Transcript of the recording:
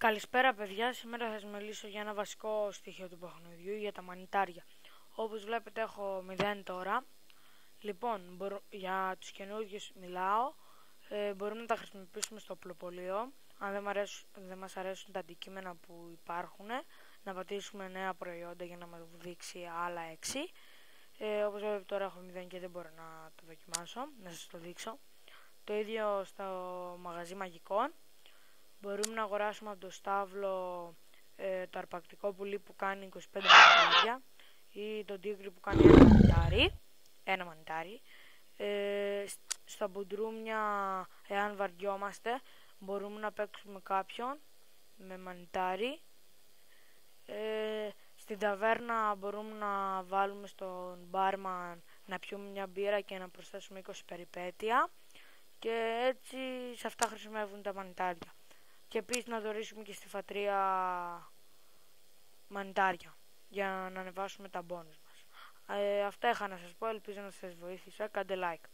Καλησπέρα παιδιά, σήμερα θα σας μιλήσω για ένα βασικό στοιχείο του παιχνιδιού, για τα μανιτάρια. Όπως βλέπετε έχω 0 τώρα. Λοιπόν, για τους καινούργιους μιλάω, μπορούμε να τα χρησιμοποιήσουμε στο οπλοπωλείο. Αν δεν μας αρέσουν τα αντικείμενα που υπάρχουν, να πατήσουμε νέα προϊόντα για να μας δείξει άλλα 6. Όπως βλέπετε τώρα έχω 0 και δεν μπορώ να το δοκιμάσω, να σας το δείξω. Το ίδιο στο μαγαζί μαγικών. Μπορούμε να αγοράσουμε από το στάβλο το αρπακτικό πουλί που κάνει 25 μανιτάρια ή τον τίγρη που κάνει ένα μανιτάρι. Στα μπουντρούμια, εάν βαριόμαστε, μπορούμε να παίξουμε κάποιον με μανιτάρι. Στην ταβέρνα μπορούμε να βάλουμε στον μπάρμαν να πιούμε μια μπύρα και να προσθέσουμε 20 περιπέτεια. Και έτσι σε αυτά χρησιμεύουν τα μανιτάρια. Και επίσης να δωρήσουμε και στη φατρία μανιτάρια για να ανεβάσουμε τα μπόνους μας. Αυτά είχα να σας πω, ελπίζω να σας βοήθησα. Κάντε like.